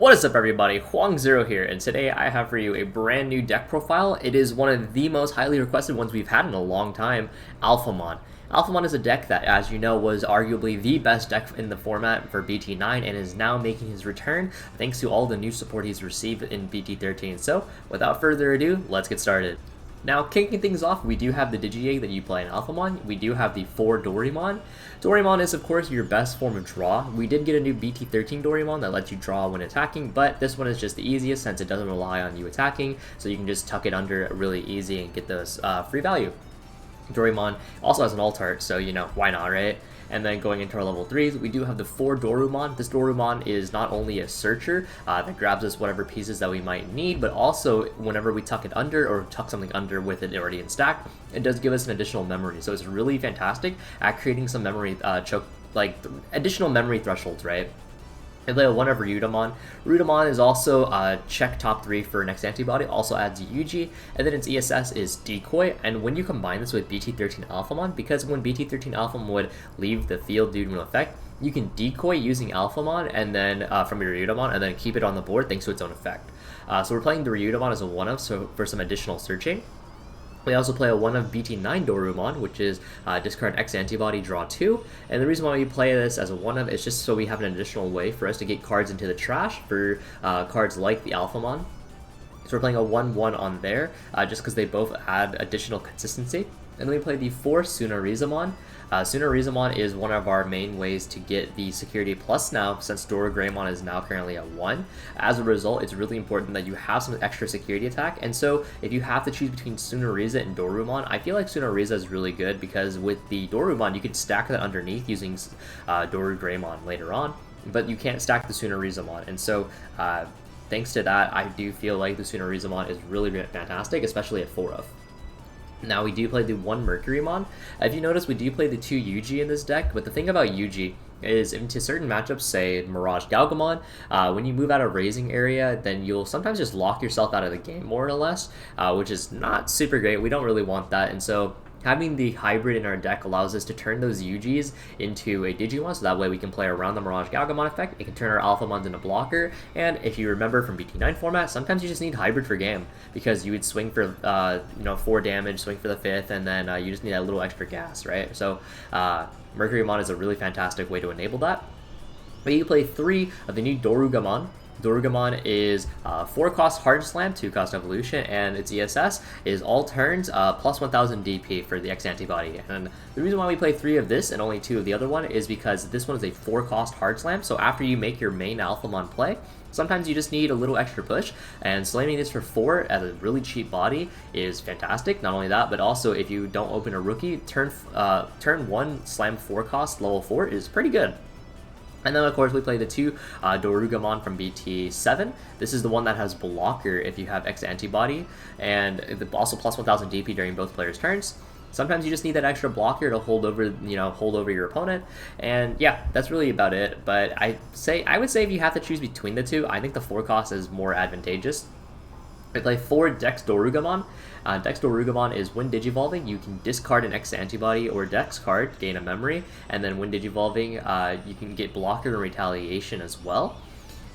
What is up, everybody? Hoang Zero here, and today I have for you a brand new deck profile. It is one of the most highly requested ones we've had in a long time, Alphamon. Alphamon is a deck that, as you know, was arguably the best deck in the format for BT9 and is now making his return thanks to all the new support he's received in BT13. So, without further ado, let's get started. Now, kicking things off, we do have the Digi Egg that you play in Alphamon. We do have the 4 Dorugamon. Dorugamon is, of course, your best form of draw. We did get a new BT13 Dorugamon that lets you draw when attacking, but this one is just the easiest since it doesn't rely on you attacking, so you can just tuck it under really easy and get those free value. Dorugamon also has an alt art, so, you know, why not, right? And then going into our level 3s, we do have the 4 Dorugamon. This Dorugamon is not only a searcher that grabs us whatever pieces that we might need, but also whenever we tuck it under or tuck something under with it already in stack, it does give us an additional memory. So it's really fantastic at creating some memory additional memory thresholds, right? I play a 1 of Ryudamon. Ryudamon is also check top 3 for next Antibody, also adds Yuji, and then its ESS is Decoy, and when you combine this with BT13 Alphamon, because when BT13 Alphamon would leave the field due to an effect, you can Decoy using Alphamon and then from your Ryudamon and then keep it on the board thanks to its own effect. So we're playing the Ryudamon as a 1 of, so for some additional searching. We also play a 1 of BT9 Dorugamon, which is discard X Antibody, draw 2. And the reason why we play this as a 1 of is just so we have an additional way for us to get cards into the trash for cards like the Alphamon. So we're playing a 1-1 on there, just because they both add additional consistency. And then we play the 4 Tsunarizamon. Tsunarizamon is one of our main ways to get the security plus now, since Dora Greymon is now currently at 1. As a result, it's really important that you have some extra security attack, and so if you have to choose between Tsunariza and Dorumon, I feel like Tsunariza is really good because with the Dorumon, you can stack that underneath using Dory Greymon later on, but you can't stack the Tsunarizamon, and so thanks to that, I do feel like the Tsunarizamon is really fantastic, especially at 4 of. Now we do play the 1 Mercury Mod. If you notice, we do play the 2 Yuji in this deck, but the thing about Yuji is into certain matchups, say Mirage Galgamon, when you move out of raising area, then you'll sometimes just lock yourself out of the game more or less, which is not super great. We don't really want that, and so having the hybrid in our deck allows us to turn those Yujis into a Digimon, so that way we can play around the Mirage Galgamon effect. It can turn our Alphamons into blocker, and if you remember from BT9 format, sometimes you just need hybrid for game, because you would swing for 4 damage, swing for the 5th, and then you just need that little extra gas, right? So Mercury Mod is a really fantastic way to enable that. But you play 3 of the new Dorugamon. Durgamon is 4 cost Hard Slam, 2 cost Evolution, and its ESS is all turns plus 1000 DP for the X Antibody. And the reason why we play 3 of this and only 2 of the other one is because this one is a 4 cost Hard Slam, so after you make your main Alphamon play, sometimes you just need a little extra push, and slamming this for 4 as a really cheap body is fantastic. Not only that, but also if you don't open a rookie, turn 1 slam 4 cost level 4 is pretty good. And then, of course, we play the 2 Dorugamon from BT7. This is the one that has blocker if you have X Antibody, and also plus 1000 DP during both players' turns. Sometimes you just need that extra blocker to hold over your opponent, and yeah, that's really about it. But I would say if you have to choose between the 2, I think the 4 cost is more advantageous. I play 4 Dex Dorugamon. Dex Dorugamon is Windage Evolving. You can discard an X Antibody or Dex card, gain a memory, and then Windage Evolving, you can get blocker and retaliation as well.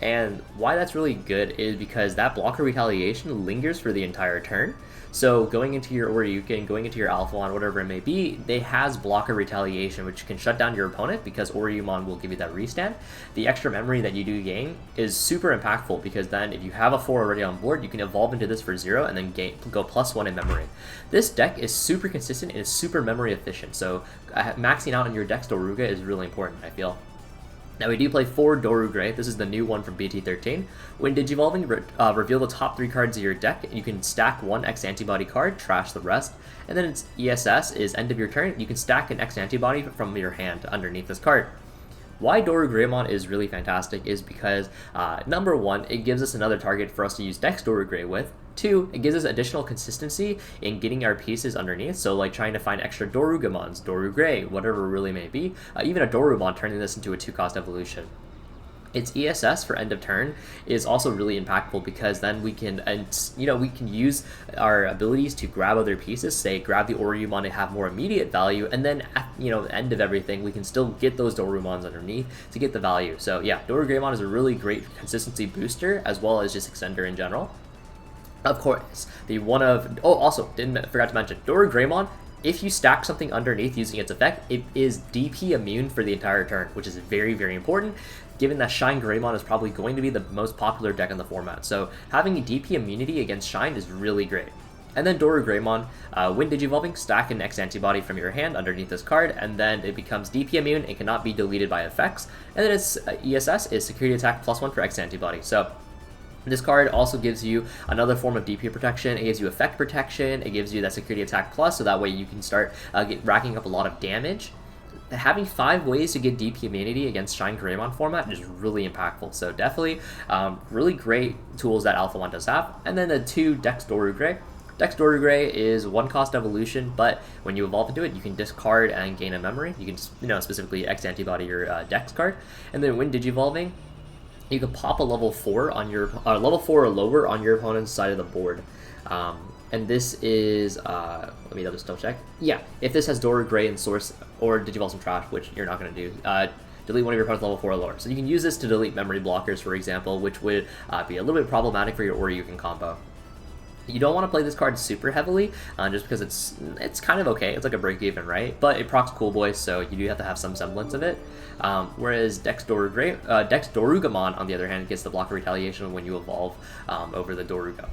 And why that's really good is because that blocker retaliation lingers for the entire turn. So going into your Oryuken, going into your Alphamon, whatever it may be, they has blocker retaliation, which can shut down your opponent because Oryumon will give you that restand. The extra memory that you do gain is super impactful because then if you have a 4 already on board, you can evolve into this for 0 and then go plus 1 in memory. This deck is super consistent and is super memory efficient, so maxing out on your Dex Doruga is really important, I feel. Now we do play 4 Doru Grey. This is the new one from BT13. When Digivolving, reveal the top 3 cards of your deck. You can stack 1 X Antibody card, trash the rest. And then its ESS is end of your turn. You can stack an X Antibody from your hand underneath this card. Why Dory Greymon is really fantastic is because, number 1, it gives us another target for us to use Dex Dory Grey with. 2, it gives us additional consistency in getting our pieces underneath, so like trying to find extra Dorugamons, Doru Grey, whatever it really may be, even a Dorumon turning this into a 2 cost evolution. Its ESS for end of turn is also really impactful because then we can, we can use our abilities to grab other pieces, say grab the Oriyumon to have more immediate value, and then at, end of everything, we can still get those Dorumons underneath to get the value. So yeah, Dora Greymon is a really great consistency booster as well as just extender in general. Of course, also forgot to mention, Dora Greymon, if you stack something underneath using its effect, it is DP immune for the entire turn, which is very, very important, given that Shine Greymon is probably going to be the most popular deck in the format. So having a DP immunity against Shine is really great. And then Dora Greymon, Windage Evolving, stack an X Antibody from your hand underneath this card, and then it becomes DP immune and cannot be deleted by effects. And then its ESS is Security Attack +1 for X Antibody. So this card also gives you another form of DP protection. It gives you effect protection. It gives you that Security Attack Plus, so that way you can start racking up a lot of damage. Having 5 ways to get DP immunity against Shine Greymon format is really impactful. So definitely really great tools that Alphamon does have. And then the 2 Dex Dorugamon. Dex Dorugamon is 1 cost evolution, but when you evolve into it, you can discard and gain a memory. You can specifically X Antibody your Dex card. And then when Digi Evolving, you can pop a level 4 on your level 4 or lower on your opponent's side of the board. And this is, let me just double check. Yeah, if this has Dora Grey and Source, or Digivolve some trash, which you're not going to do, delete one of your opponent's level 4 or lower. So you can use this to delete memory blockers, for example, which would be a little bit problematic for your Oryuken combo. You don't want to play this card super heavily, just because it's kind of okay. It's like a break-even, right? But it procs Cool Boy, so you do have to have some semblance of it. Whereas Dorugamon, on the other hand, gets the block of retaliation when you evolve over the Dorugo.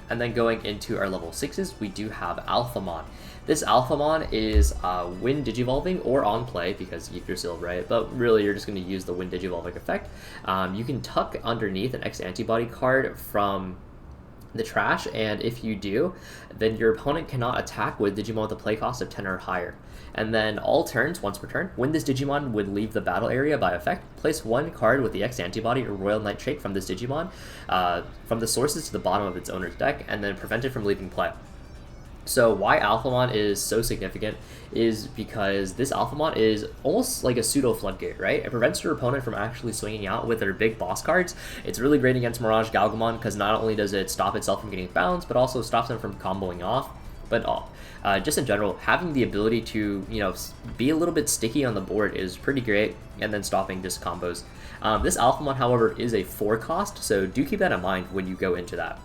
And then going into our level 6s, we do have Alphamon. This Alphamon is Wind Digivolving or on play, because you're sealed, right? But really, you're just going to use the Wind Digivolving effect. You can tuck underneath an X Antibody card from the trash, and if you do, then your opponent cannot attack with Digimon with a play cost of 10 or higher. And then all turns, once per turn, when this Digimon would leave the battle area by effect, place 1 card with the X Antibody or Royal Knight trait from this Digimon from the sources to the bottom of its owner's deck, and then prevent it from leaving play. So why Alphamon is so significant is because this Alphamon is almost like a pseudo floodgate, right? It prevents your opponent from actually swinging out with their big boss cards. It's really great against Mirage Galgamon because not only does it stop itself from getting bounced, but also stops them from comboing off. But just in general, having the ability to be a little bit sticky on the board is pretty great, and then stopping just combos. This Alphamon, however, is a 4 cost, so do keep that in mind when you go into that.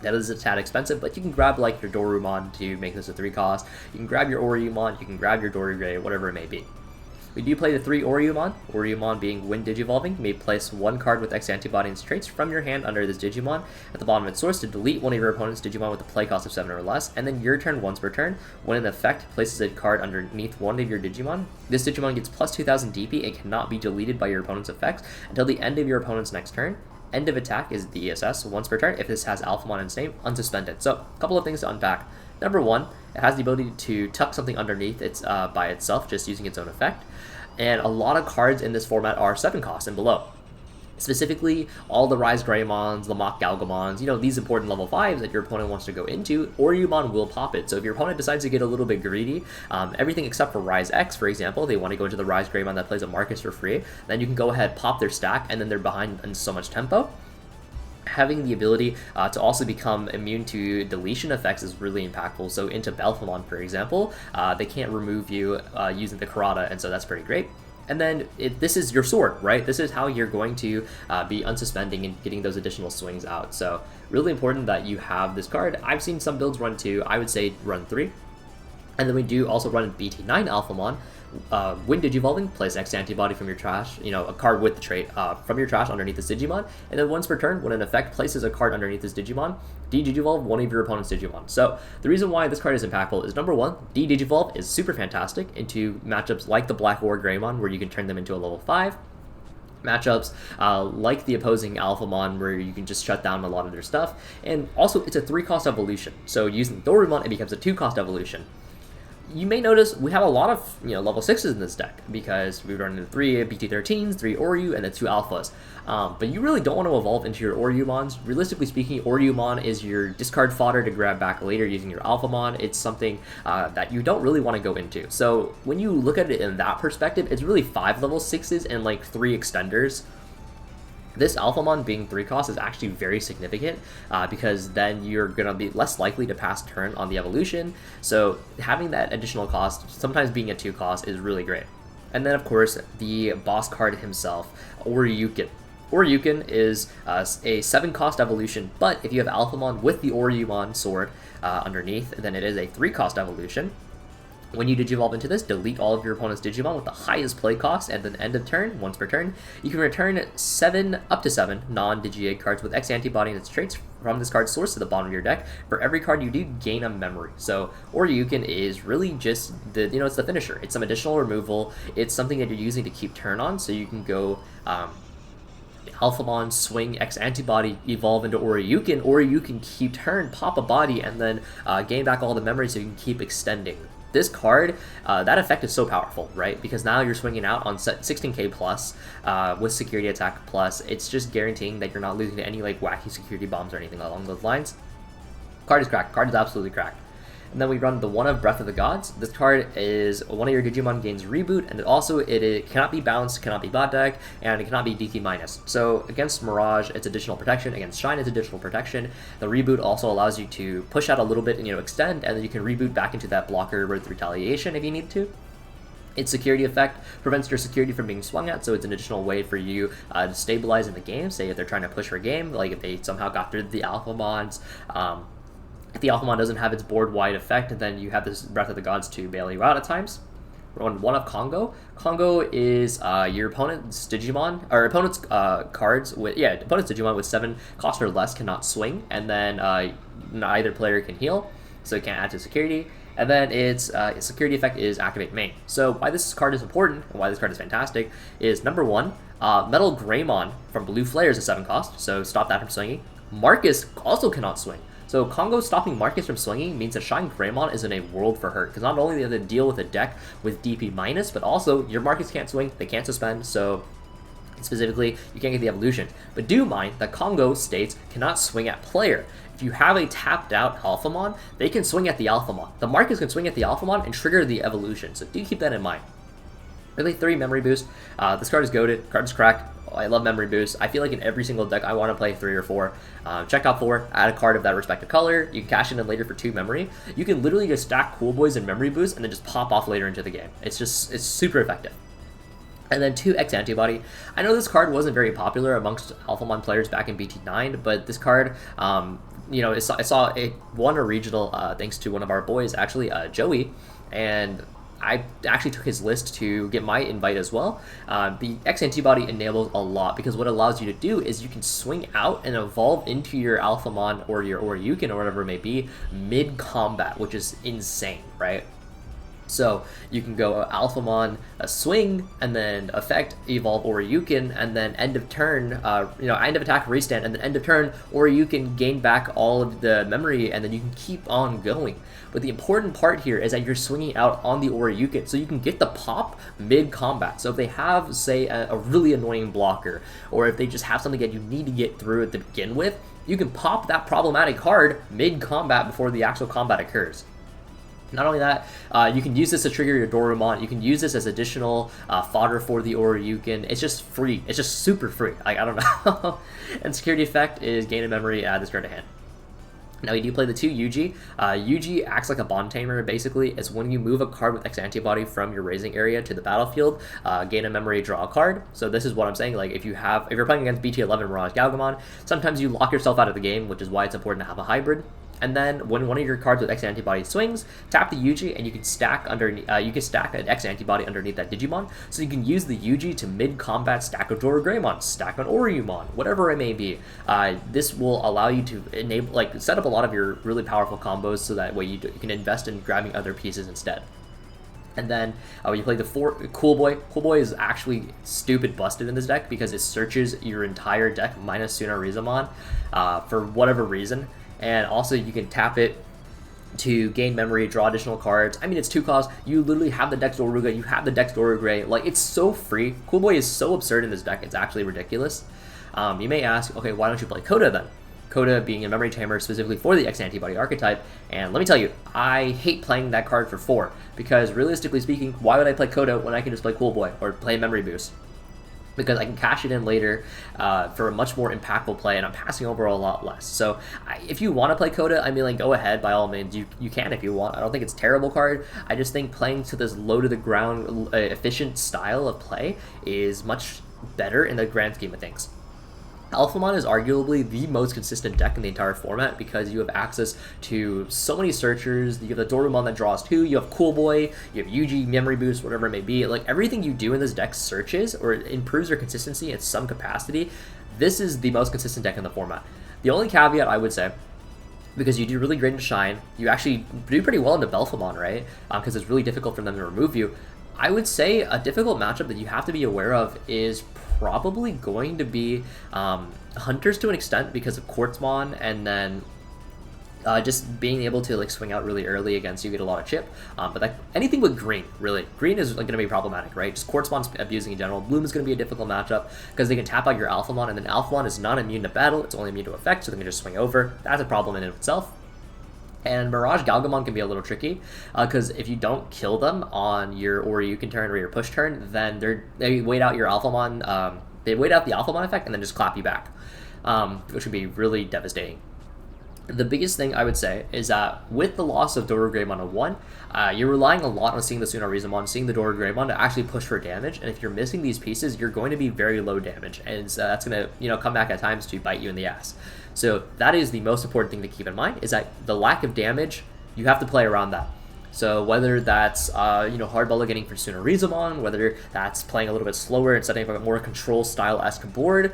That is a tad expensive, but you can grab like your Dorumon to make this a 3 cost. You can grab your Oryumon, you can grab your Dory Grey, whatever it may be. We do play the 3 Oryumon, Oryumon being Wind Digivolving. You may place 1 card with X Antibody and traits from your hand under this Digimon at the bottom of its source to delete one of your opponent's Digimon with a play cost of 7 or less, and then your turn once per turn, when an effect places a card underneath one of your Digimon, this Digimon gets plus 2000 DP and cannot be deleted by your opponent's effects until the end of your opponent's next turn. End of attack is the ESS once per turn if this has Alphamon in its name, unsuspended. So a couple of things to unpack. Number 1, it has the ability to tuck something underneath its by itself, just using its own effect. And a lot of cards in this format are 7 costs and below. Specifically, all the Rise Greymons, the Mock Galgamons, these important level 5s that your opponent wants to go into, Oryumon will pop it. So if your opponent decides to get a little bit greedy, everything except for Rise X, for example, they want to go into the Rise Greymon that plays a Marcus for free, then you can go ahead, pop their stack, and then they're behind in so much tempo. Having the ability to also become immune to deletion effects is really impactful. So into Alphamon, for example, they can't remove you using the Karada, and so that's pretty great. And then this is your sword, right? This is how you're going to be unsuspending and getting those additional swings out. So really important that you have this card. I've seen some builds run 2. I would say run 3. And then we do also run BT9 Alphamon. Wind Digivolving, place X Antibody from your trash, a card with the trait from your trash underneath this Digimon, and then once per turn, when an effect places a card underneath this Digimon, D-Digivolve one of your opponent's Digimon. So the reason why this card is impactful is, number 1, D-Digivolve is super fantastic into matchups like the Black War Greymon, where you can turn them into a level 5. Matchups like the opposing Alphamon, where you can just shut down a lot of their stuff. And also, it's a 3-cost evolution. So using Dorugamon, it becomes a 2-cost evolution. You may notice we have a lot of level 6s in this deck because we run into 3 BT13s, 3 Oryu, and then 2 Alphas. But you really don't want to evolve into your Oryumons. Realistically speaking, Oryumon is your discard fodder to grab back later using your Alphamon. It's something that you don't really want to go into. So when you look at it in that perspective, it's really 5 level 6s and like 3 extenders. This Alphamon being 3 cost is actually very significant because then you're going to be less likely to pass turn on the evolution. So having that additional cost, sometimes being a 2 cost, is really great. And then of course the boss card himself, Oryuken. Oryuken is a 7 cost evolution, but if you have Alphamon with the Oriyumon sword underneath, then it is a 3 cost evolution. When you Digivolve into this, delete all of your opponent's Digimon with the highest play cost, and then end of turn, once per turn, you can return up to 7 non-Digi Egg cards with X Antibody and its traits from this card's source to the bottom of your deck. For every card you do, gain a memory. So Oryuken is really just the, it's the finisher. It's some additional removal. It's something that you're using to keep turn on, so you can go Alphamon, swing, X Antibody, evolve into Oryuken, or you can keep turn, pop a body, and then gain back all the memory so you can keep extending. This card, that effect is so powerful, right? Because now you're swinging out on 16k plus with security attack plus. It's just guaranteeing that you're not losing to any like wacky security bombs or anything along those lines. Card is cracked. Card is absolutely cracked. And then we run the one of Breath of the Gods. This card is one of your Digimon gains reboot, and also it cannot be bounced, cannot be bot deck, and it cannot be DT minus. So against Mirage, it's additional protection. Against Shine, it's additional protection. The reboot also allows you to push out a little bit and extend, and then you can reboot back into that blocker with retaliation if you need to. Its security effect prevents your security from being swung at, so it's an additional way for you to stabilize in the game. Say if they're trying to push for a game, like if they somehow got through the Alphamons. If the Alphamon doesn't have its board-wide effect, then you have this Breath of the Gods to bail you out at times. We're on one of Congo. Congo is your opponent's Digimon, or opponent's opponent's Digimon with 7 cost or less cannot swing, and then neither player can heal, so it can't add to security. And then its security effect is Activate Main. So why this card is important, and why this card is fantastic, is number 1, Metal Greymon from Blue Flare is a 7 cost, so stop that from swinging. Marcus also cannot swing. So Congo stopping Marcus from swinging means that Shine Greymon is in a world for hurt, because not only do they have to deal with a deck with DP minus, but also your Marcus can't swing, they can't suspend, so specifically you can't get the evolution. But do mind that Congo states cannot swing at player. If you have a tapped out Alphamon, they can swing at the Alphamon. The Marcus can swing at the Alphamon and trigger the evolution, so do keep that in mind. Really 3 memory boost. This card is goated, card is cracked. I love memory boost. I feel like in every single deck I want to play 3 or 4. Check out 4, add a card of that respective color. You can cash it in later for 2 memory. You can literally just stack Cool Boys and memory boost and then just pop off later into the game. It's super effective. And then 2 X Antibody. I know this card wasn't very popular amongst Alphamon players back in BT9, but this card, it won a regional thanks to one of our boys, actually, Joey, and I actually took his list to get my invite as well. The X Antibody enables a lot, because what it allows you to do is you can swing out and evolve into your Alphamon or your Oryuken or whatever it may be mid-combat, which is insane, right? So you can go Alphamon, a swing, and then effect, evolve Oryuken, and then end of turn, end of attack, restand, and then end of turn, Oryuken gain back all of the memory, and then you can keep on going. But the important part here is that you're swinging out on the Oryuken, so you can get the pop mid-combat. So if they have, say, a really annoying blocker, or if they just have something that you need to get through to begin with, you can pop that problematic card mid-combat before the actual combat occurs. Not only that, you can use this to trigger your Dorugamon. You can use this as additional fodder for the Oryuken. It's just free. It's just super free. Like, I don't know. And security effect is gain a memory, add this card to hand. Now you do play the 2 Yuji. Yuji acts like a bond tamer, basically. It's when you move a card with X Antibody from your raising area to the battlefield, gain a memory, draw a card. So this is what I'm saying, like if you're playing against BT11 Mirage Galgamon, sometimes you lock yourself out of the game, which is why it's important to have a hybrid. And then when one of your cards with X Antibody swings, tap the Yuji, and you can stack underneath. You can stack an X Antibody underneath that Digimon, so you can use the Yuji to mid-combat stack a Dora Greymon, stack an Oriyumon, whatever it may be. This will allow you to enable, set up a lot of your really powerful combos, so that way you can invest in grabbing other pieces instead. And then you play the 4 Cool Boy. Cool Boy is actually stupid busted in this deck because it searches your entire deck minus Tsunarizumon for whatever reason. And also you can tap it to gain memory, draw additional cards. I mean, it's 2 costs. You literally have the Dex Doruga, you have the Dex Dora Grey. Like, it's so free. Cool Boy is so absurd in this deck, it's actually ridiculous. You may ask, okay, why don't you play Coda then? Coda being a memory tamer specifically for the X Antibody archetype, and let me tell you, I hate playing that card for 4, because realistically speaking, why would I play Coda when I can just play Cool Boy or play Memory Boost? because I can cash it in later for a much more impactful play, and I'm passing over a lot less. So if you want to play Coda, I mean, like, go ahead, by all means. You can if you want. I don't think it's a terrible card. I just think playing to this low-to-the-ground, efficient style of play is much better in the grand scheme of things. Alphamon is arguably the most consistent deck in the entire format because you have access to so many searchers. You have the Dorugamon that draws 2, you have Cool Boy, you have Yuji, Memory Boost, whatever it may be. Like, everything you do in this deck searches or improves your consistency in some capacity. This is the most consistent deck in the format. The only caveat I would say, because you do really great in Shine, you actually do pretty well into Belphamon, right? Because it's really difficult for them to remove you. I would say a difficult matchup that you have to be aware of is probably going to be Hunters to an extent because of Quartzmon, and then just being able to like swing out really early against you, get a lot of chip. But like anything with green, really. Green is like, going to be problematic, right? Just Quartzmon's abusing in general. Bloom is going to be a difficult matchup because they can tap out your Alphamon, and then Alphamon is not immune to battle. It's only immune to effect, so they can just swing over. That's a problem in itself. And Mirage Galgamon can be a little tricky because if you don't kill them on your Oryukin turn or your push turn, then they wait out your Alphamon. They wait out the Alphamon effect and then just clap you back, which would be really devastating. The biggest thing I would say is that with the loss of Dora Greymon on 1, you're relying a lot on seeing the Tsunarizumon, seeing the Dora Greymon to actually push for damage, and if you're missing these pieces, you're going to be very low damage, and that's going to come back at times to bite you in the ass. So that is the most important thing to keep in mind, is that the lack of damage, you have to play around that. So whether that's hardball getting for Tsunarizumon, whether that's playing a little bit slower and setting up a more control style-esque board,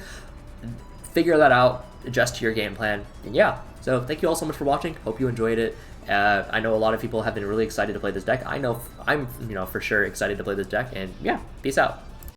figure that out, adjust to your game plan, and yeah. So thank you all so much for watching. Hope you enjoyed it. I know a lot of people have been really excited to play this deck. I know I'm for sure excited to play this deck, and yeah, peace out.